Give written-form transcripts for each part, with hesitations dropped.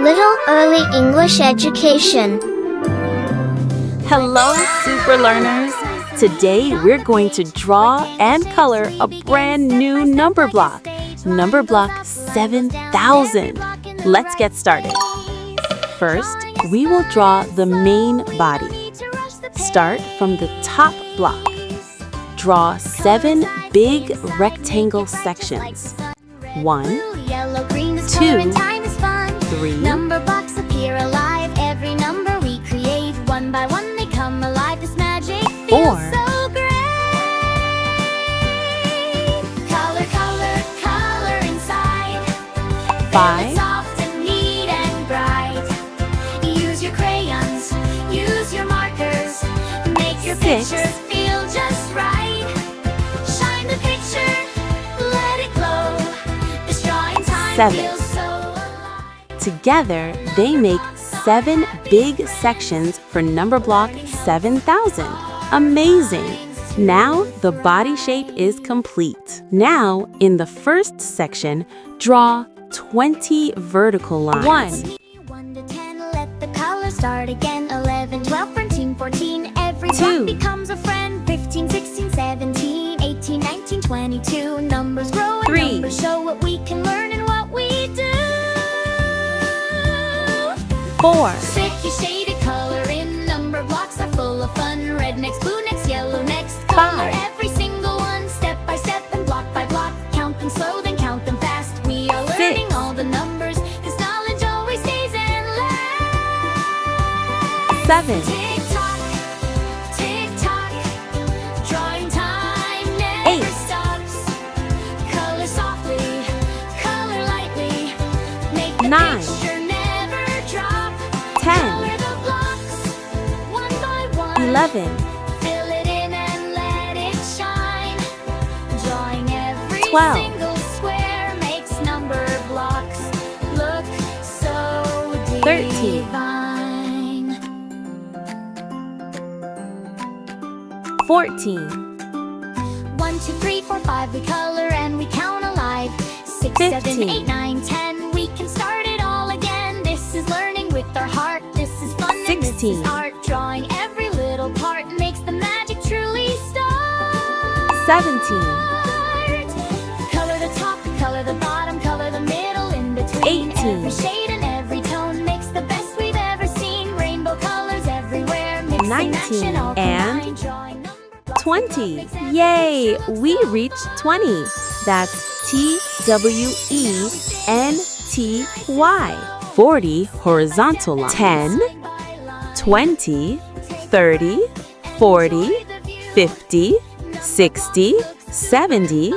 Little Early English Education. Hello, super learners! Today we're going to draw and color a brand new number block, Numberblock 7000. Let's get started. First, we will draw the main body. Start from the top block. Draw 7 big rectangle sections. 1, 2, 3, Number blocks appear alive. Every number we create, one by one they come alive. This magic feels 4, so great. Color, color, color inside. 5, Soft and neat and bright. Use your crayons, use your markers. Make your 6, pictures feel just right. Shine the picture, let it glow. This drawing time 7. feels so alive. Together, they make 7 big sections for Numberblock 7000. Amazing! Now, the body shape is complete. Now, in the first section, draw 20 vertical lines. 1 to 10, let the colors start again. 11, 12, 13, 14, 2, everyone becomes a friend. 15, 16, 17, 18, 19, 22. Numbers grow and 3, numbers show what we can learn and what we do. 4, Sticky shaded color in number blocks are full of fun. Red next, blue next, yellow next. Color 5, every single one, step by step and block by block. Count them slow, then count them fast. We are learning 6, all the numbers, 'cause knowledge always stays and lasts. 7, Tick tock, drawing time never 8, stops. Color softly, color lightly, make the 9, picture never drop. 10, Color the blocks, one by one. 11, Fill it in and let it shine. Drawing every 12, single square makes number blocks look so 13, divine. 14, 1, 2, 3, 4, 5, we color and we count alive. 6, 7, 15, 8, 9, 10, we can start it all again. This is learning with our heart, this is fun and this 16, is art. Drawing every little part makes the magic truly start. 17, Color the top, color the bottom, color the middle, in between. 18, Every shade and every tone makes the best we've ever seen. Rainbow colors everywhere, mix and match 19, and all and combine. Drawing number 20. Yay! We reached 20. That's TWENTY. 40 horizontal lines. 10, 20, 30, 40, 50, 60, 70,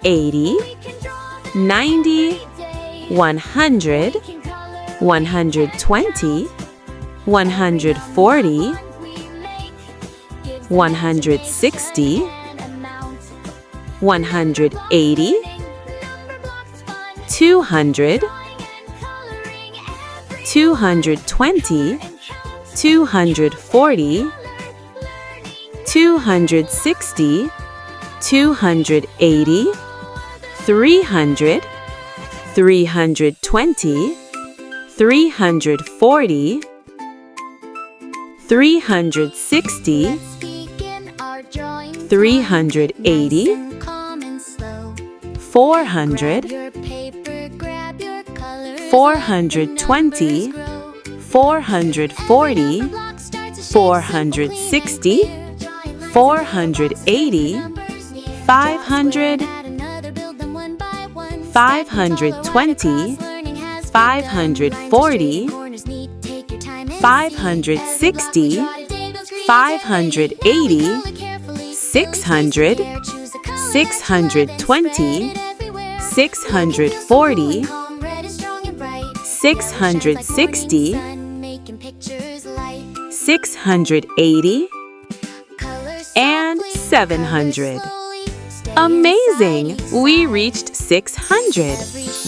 80, 90, 100, 120, 140, 160, 180, 200, 220, 240, 260, 280, 300, 320, 340, 360, Let's begin our drawing. 380, Nice and calm and slow. 400, Grab your paper, grab your colors. 420, 440, 460, 480, 500, 520, 540, 560, 580, 600, 620, 640, 660, 680, and 700. Amazing! We reached 600.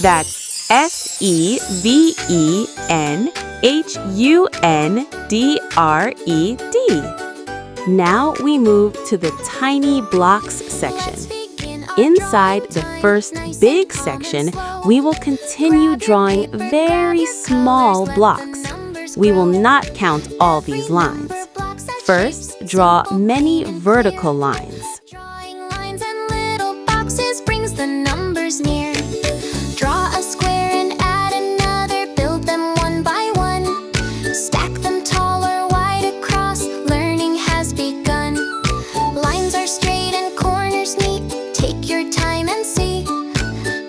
That's SEVENHUNDRED. Now we move to the tiny blocks section. Inside the first big section, we will continue drawing very small blocks. We will not count all these lines. First, draw many vertical lines. Drawing lines and little boxes brings the numbers near. Draw a square and add another, build them one by one. Stack them tall or wide across, learning has begun. Lines are straight and corners neat, take your time and see.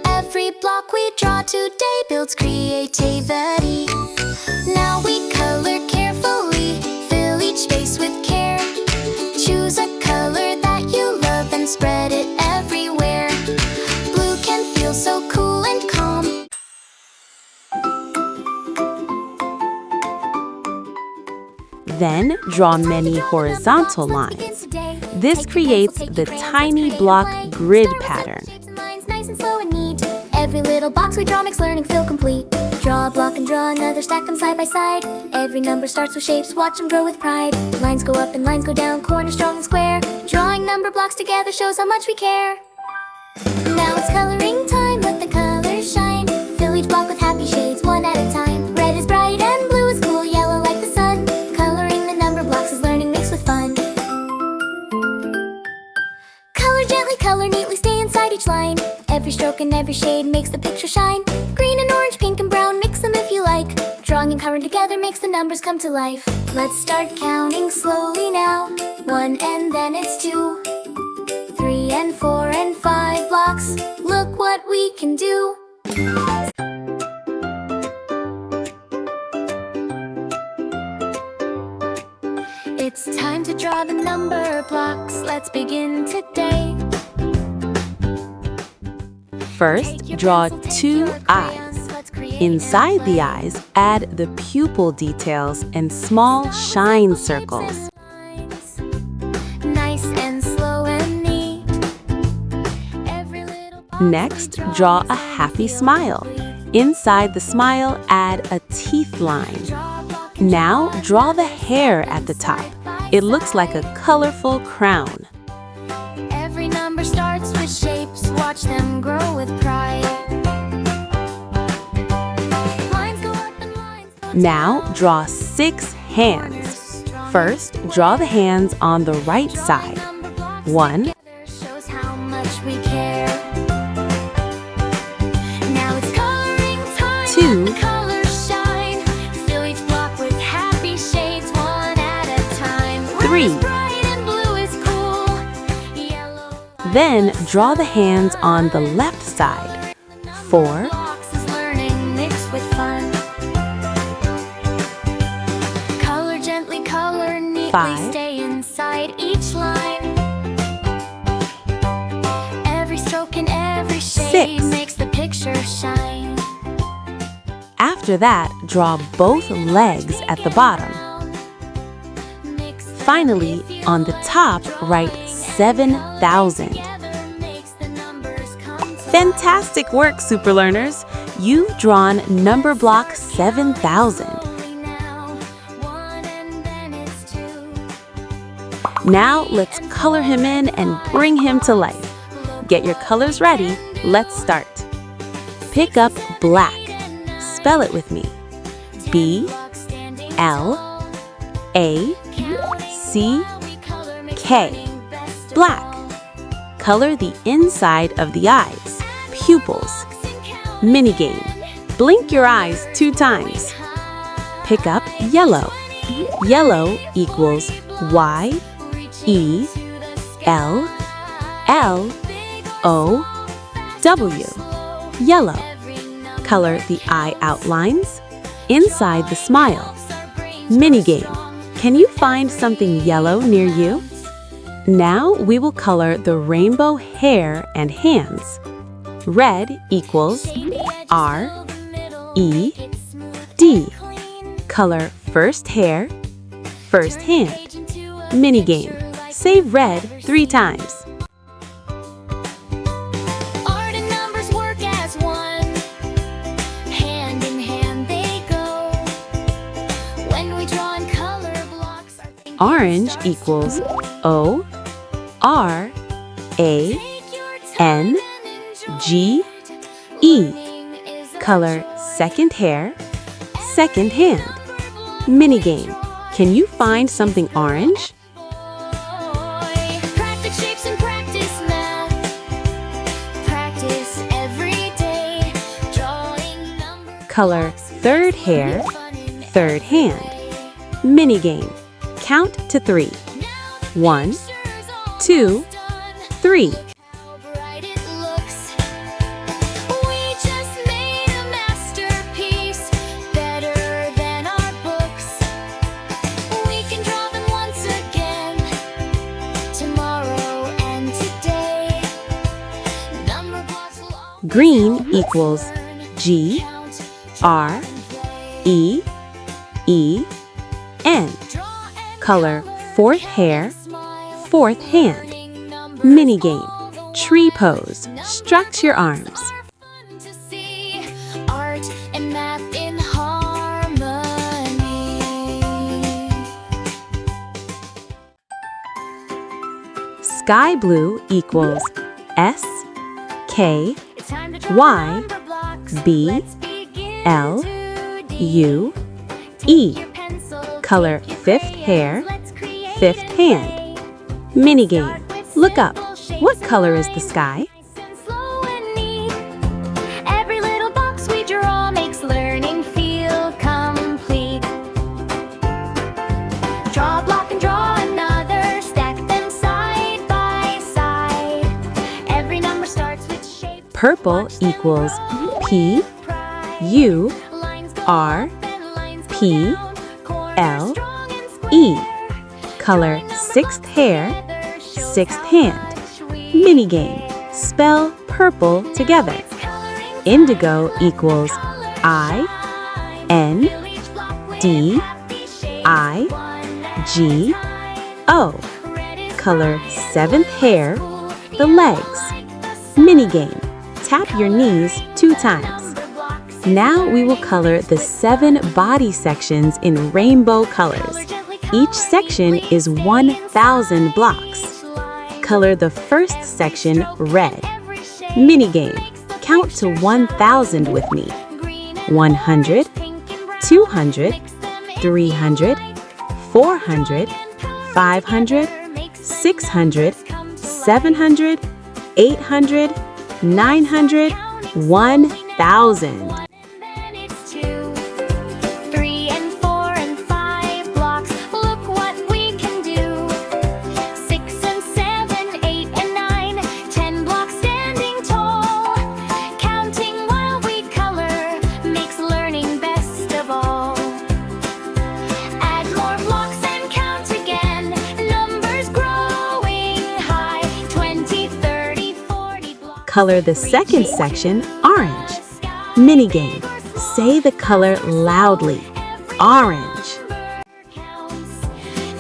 Every block we draw today builds creativity. Now we color carefully, fill each space with care. Choose a color that you love and spread it everywhere. Blue can feel so cool and calm. Then draw many horizontal lines. This creates the tiny block grid pattern. Lines nice and slow and neat. Every little box we draw makes learning feel complete. Draw a block and draw another, stack them side by side. Every number starts with shapes, watch them grow with pride. Lines go up and lines go down, corners strong and square. Drawing number blocks together shows how much we care. Now it's coloring time, let the colors shine. Fill each block with happy shades, one at a time. Red is bright and blue is cool, yellow like the sun. Coloring the number blocks is learning mixed with fun. Color gently, color neatly, stay inside each line. Every stroke and every shade makes the picture shine. Green and orange, pink and brown, mix them if you like. Drawing and coloring together makes the numbers come to life. Let's start counting slowly now. 1 and then it's 2, 3 and 4 and 5 blocks. Look what we can do. It's time to draw the number blocks. Let's begin today. First, draw 2 eyes. Inside the eyes, add the pupil details and small shine circles. Nice and slow and neat. Every little Next, draw a happy smile. Inside the smile, add a teeth line. Now, draw the hair at the top. It looks like a colorful crown. Every number starts with shapes, watch them grow with pride. Lines go up and lines go down. Now, draw 6 hands. First, draw the hands on the right side. 1, Shows how much we care. Now it's coloring time. 2, The colors shine. Fill each block with happy shades, one at a time. Red 3. is bright and blue is cool. Yellow. Then draw the hands on the left side. 4, Blocks is learning mixed with fun. Color gently, color neatly. 5. Stay inside each line. Every stroke and every shade 6. makes the picture shine. After that, draw both legs at the bottom. Mix them Finally, if you on the like. top, write 7,000. Together makes the numbers come to Fantastic work, super learners! You've drawn number block 7,000. now. 1 and then it's 2. Now let's color him in and bring him to life. Get your colors ready. Let's start. Pick up black. Spell it with me. B-L-A-C-K. Black. Color the inside of the eyes. Pupils. Minigame. Blink your eyes 2 times. Pick up yellow. Yellow equals Y-E-L-L-O-W. Yellow. Color the eye outlines. Inside the smile. Minigame. Can you find something yellow near you? Now we will color the rainbow hair and hands. Red equals R-E-D. Color first hair, first hand. Minigame. Save red 3 times. Art and numbers work as one. Hand in hand they go. When we draw in color blocks, our Orange equals O-R-A-N-G-E. Take your N, G, E. Color second hair, second hand. Mini game. Can you find something orange? Practice shapes and practice math. Practice every day. Drawing numbers. Color third hair, third hand. Mini game. Count to 3. 1, 2, 3. How bright it looks. We just made a masterpiece, better than our books. We can draw them once again, tomorrow and today. Number blocks will always Green help us equals learn, G, count, R, and play. E, E, N. Draw and Color color, fourth count hair, and smile. fourth hand. Learning numbers Mini game. all the Tree while. pose. Stretch your arms. Are fun to see. Art and math in harmony. Sky blue equals S, K, It's time to draw Y, Numberblocks. B, Let's begin L, today. U, Take E. your pencil, Color take your fifth crayons. hair, Let's create fifth and hand. play. Mini game. Start with Look up. simple shapes What and color is the lines. sky? Nice and slow and neat. Every little box we draw makes learning feel complete. Draw a block and draw another. Stack them side by side. Every number starts with shape. Purple Watch them equals grow P, with pride. U, Lines go R, up and lines go P, down. Corners L, strong and E. square. Color Join sixth Numberblocks hair, together shows sixth how hand. much we Mini game. care. Spell purple together. Now it's coloring time. Indigo Let equals color I, shine. N, Fill each block with D, happy shapes, I, one at G, a time. O. Red is Color bright, seventh hair, cool, the yellow legs. like the sun. Mini game. Tap your knees 2 times. Numberblocks Now we will learning. color the 7 body sections in rainbow colors. Color gently, Each color section deeply, is stay 1,000 inside blocks. each line. Color the first Every section stroke, red. every shade Mini game. makes the Count to picture 1,000 shine. with me. Green and 100, orange, pink and brown. 200, Mix them in 300, delight. 400, Drawing and coloring 500, together makes the 600, numbers come to life. 700, 800, 900, 1,000. One and then it's 2, 3 and 4 and 5 blocks. Look what we can do. 6 and 7, 8 and 9, 10 blocks standing tall. Counting while we color makes learning best of all. Add more blocks and count again. Numbers growing high. 20, 30, 40 blocks. Color the second section orange. Mini game. Say the color loudly. Orange.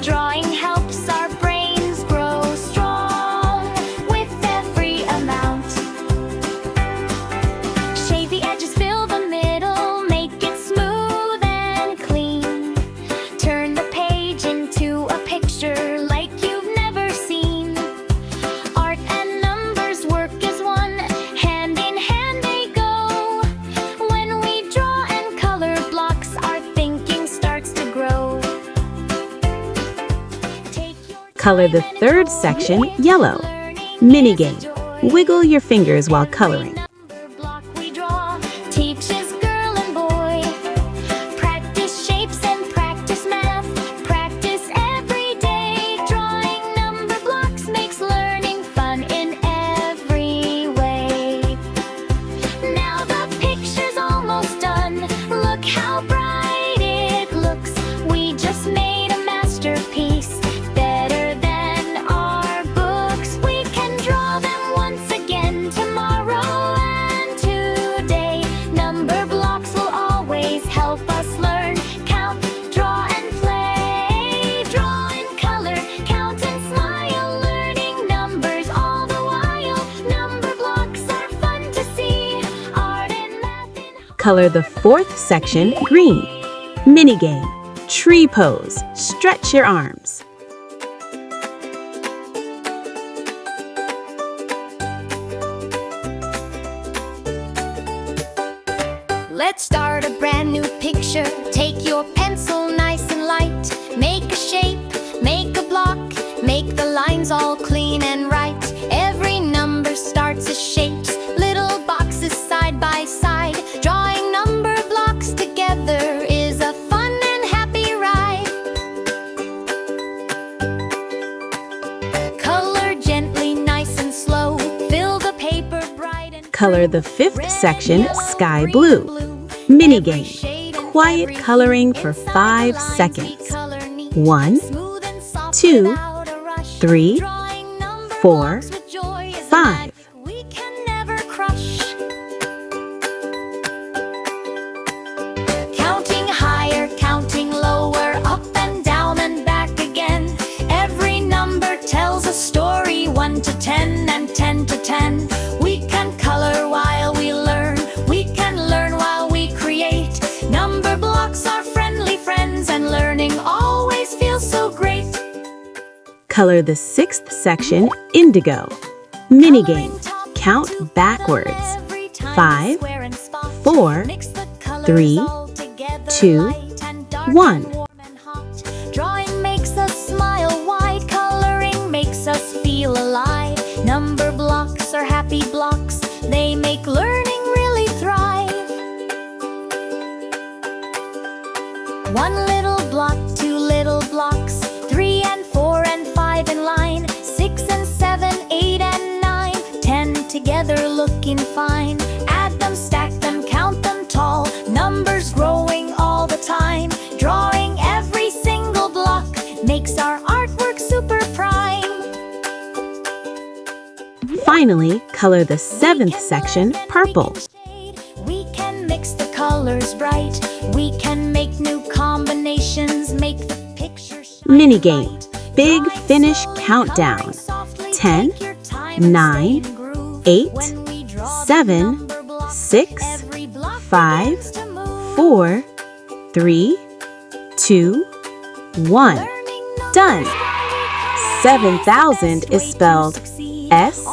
Drawing helps our brains grow strong with every amount. Shade the edges, fill the middle, make it smooth and clean. Turn the page into a picture like you've never seen. Art and numbers work as one, hand in hand they go. When we draw and color blocks, our thinking starts to grow. Take your Color the time and third enjoy. section yellow. Learning Mini is a game. joy. Wiggle your fingers while coloring. Number block we draw teaches girl and boy. Practice shapes and practice math. Practice every day. Drawing number blocks makes learning fun in every way. Now the picture's almost done. Look how bright it looks. We just made a masterpiece, better than our books. We can draw them once again tomorrow and today. Number blocks will always help us learn. Count, draw, and play. Draw and color, count and smile. Learning numbers all the while. Number blocks are fun to see. Art and math in Color the fourth section green. Mini game. Tree pose. Stretch your arms. brand new picture. Take your pencil nice and light. Make a shape, make a block. Make the lines all clean and right. Every number starts as shapes, little boxes side by side. Drawing number blocks together is a fun and happy ride. Color gently, nice and slow. Fill the paper bright and Color the fifth section sky blue. Mini game. Quiet coloring for 5 seconds. 1, 2, 3, 4, 5. We can never crush. Counting higher, counting lower, up and down and back again. Every number tells a story, 1 to 10 and 10 to 10. We can color while we learn. We can learn while we create. Number blocks are friendly friends, and learning always feels so great. Color the sixth section indigo. Mini game. Count backwards. 5, 4, 3, 2, 1. Drawing makes us smile wide. Coloring makes us feel alive. Number blocks are happy blocks. They make learning really thrive. 1 little block, 2 little blocks, 3 and 4 and 5 in line, 6 and 7, 8 and 9, 10 together looking fine. Add them, stack them, count them tall. Numbers growing all the time. Drawing every single block makes our artwork super prime. Finally, color the seventh section purple. We can mix the colors bright. We can make new combinations, make the picture shine. Mini game. Big finish countdown. 10, 9, 8, 7, 6, 5, 4, 3, 2, 1. Done! 7,000 is spelled SEVENTHOUSAND.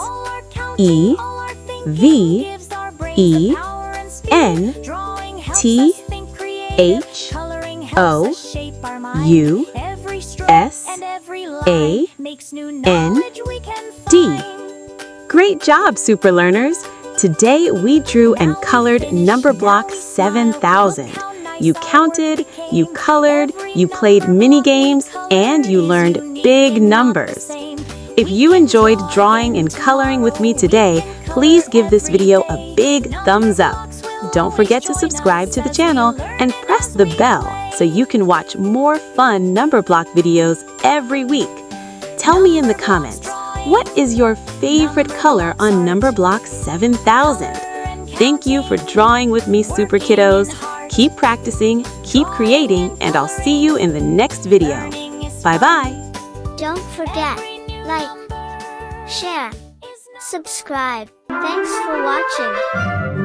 Great job, super learners! Today we drew and colored Numberblock 7,000. You counted, you colored, you played mini games, and you learned big numbers. If you enjoyed drawing and coloring with me today, please give this video a big thumbs up. Don't forget to subscribe to the channel and press the bell so you can watch more fun Numberblock videos every week. Tell me in the comments, what is your favorite color on Numberblock 7,000? Thank you for drawing with me, super kiddos. Keep practicing, keep creating, and I'll see you in the next video. Bye-bye. Don't forget, like, share, subscribe. Thanks for watching.